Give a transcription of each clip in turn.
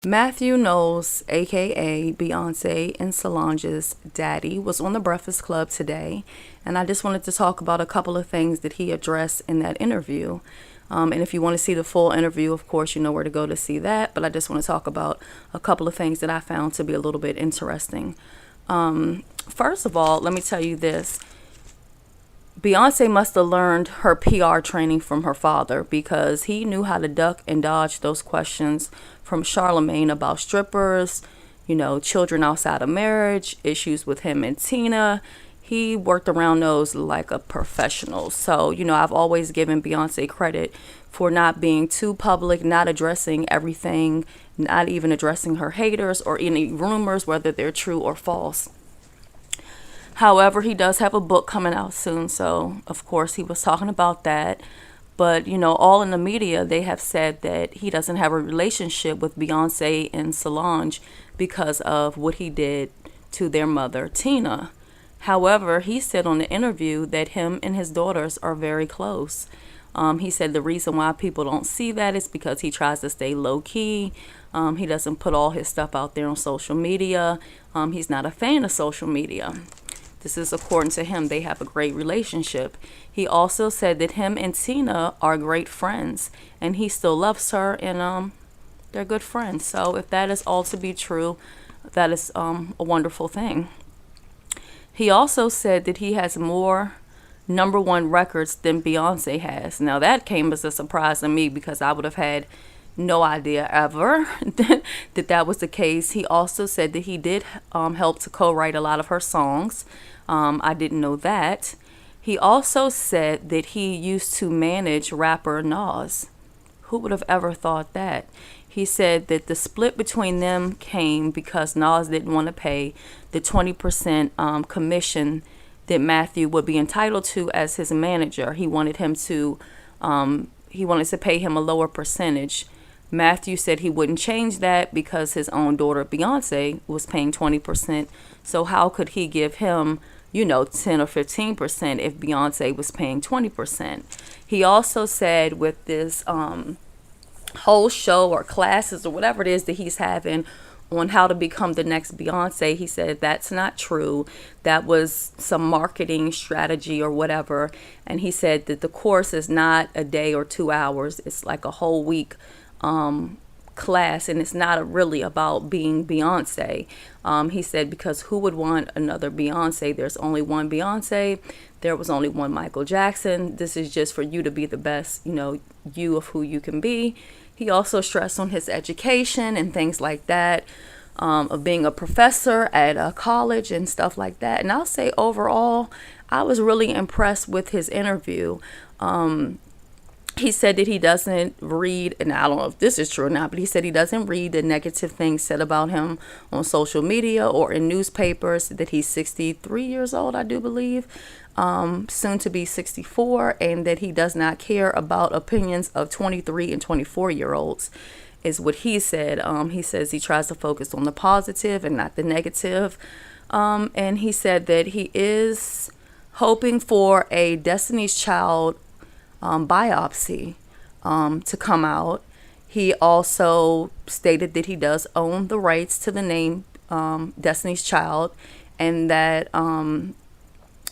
Mathew Knowles, aka Beyonce and Solange's daddy, was on the Breakfast Club today, and I just wanted to talk about a couple of things that he addressed in that interview. And if you want to see the full interview, of course, you know where to go to see that, but I just want to talk about a couple of things that I found to be a little bit interesting. First of all, let me tell you this. Beyonce must have learned her PR training from her father, because he knew how to duck and dodge those questions from Charlemagne about strippers, children outside of marriage, issues with him and Tina. He worked around those like a professional. So, I've always given Beyonce credit for not being too public, not addressing everything, not even addressing her haters or any rumors, whether they're true or false. However, he does have a book coming out soon, so of course he was talking about that. But, all in the media, they have said that he doesn't have a relationship with Beyonce and Solange because of what he did to their mother, Tina. However, he said on the interview that him and his daughters are very close. He said the reason why people don't see that is because he tries to stay low key. He doesn't put all his stuff out there on social media. He's not a fan of social media. This is according to him. They have a great relationship. He also said that him and Tina are great friends, and he still loves her, and they're good friends. So if that is all to be true, that is a wonderful thing. He also said that he has more number one records than Beyonce has. Now that came as a surprise to me, because I would have had no idea ever that was the case. He also said that he did help to co-write a lot of her songs. I didn't know that. He also said that he used to manage rapper Nas. Who would have ever thought that? He said that the split between them came because Nas didn't want to pay the 20% commission that Mathew would be entitled to as his manager. He wanted to pay him a lower percentage. Mathew said he wouldn't change that because his own daughter Beyonce was paying 20%. So how could he give him, 10 or 15% if Beyonce was paying 20%? He also said with this whole show or classes or whatever it is that he's having on how to become the next Beyonce, he said that's not true. That was some marketing strategy or whatever. And he said that the course is not a day or 2 hours. It's like a whole week class, and it's not really about being Beyonce. He said because who would want another Beyonce? There's only one Beyonce. There was only one Michael Jackson. This is just for you to be the best, you of who you can be. He also stressed on his education and things like that, of being a professor at a college and stuff like that. And I'll say overall, I was really impressed with his interview. He said that he doesn't read, and I don't know if this is true or not, but he said he doesn't read the negative things said about him on social media or in newspapers, that he's 63 years old, I do believe, soon to be 64, and that he does not care about opinions of 23 and 24-year-olds, is what he said. He says he tries to focus on the positive and not the negative. And he said that he is hoping for a Destiny's Child biopsy to come out. He also stated that he does own the rights to the name Destiny's Child, and that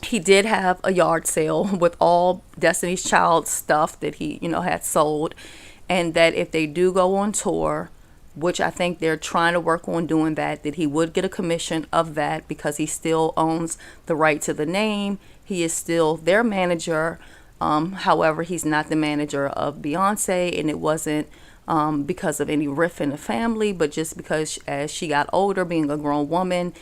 he did have a yard sale with all Destiny's Child stuff that he had sold, and that if they do go on tour, which I think they're trying to work on doing, that he would get a commission of that, because he still owns the right to the name. He is still their manager. However, he's not the manager of Beyonce, and it wasn't because of any rift in the family, but just because as she got older, being a grown woman,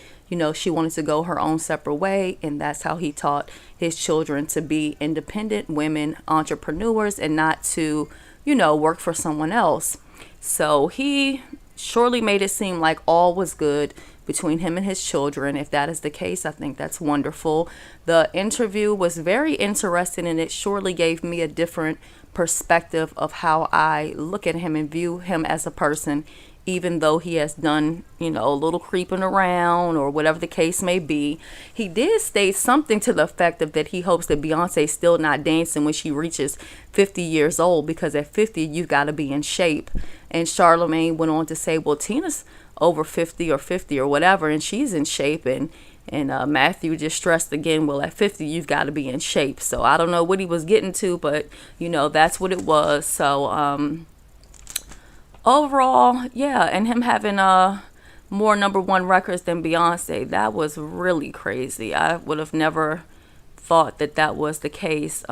she wanted to go her own separate way, and that's how he taught his children to be independent women, entrepreneurs, and not to, work for someone else. So he surely made it seem like all was good between him and his children. If that is the case, I think that's wonderful. The interview was very interesting, and it surely gave me a different perspective of how I look at him and view him as a person even though he has done, a little creeping around or whatever the case may be. He did state something to the effect of that he hopes that Beyonce's still not dancing when she reaches 50 years old, because at 50, you got to be in shape. And Charlemagne went on to say, well, Tina's over 50 or 50 or whatever, and she's in shape. And Mathew just stressed again, well, at 50, you've got to be in shape. So I don't know what he was getting to, but, that's what it was. So, overall, yeah, and him having more #1 records than Beyonce, that was really crazy. I would have never thought that was the case.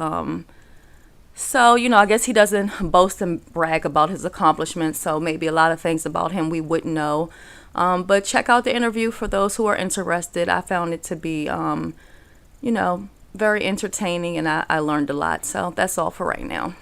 So, I guess he doesn't boast and brag about his accomplishments, so maybe a lot of things about him we wouldn't know. But check out the interview for those who are interested. I found it to be, very entertaining, and I learned a lot. So that's all for right now.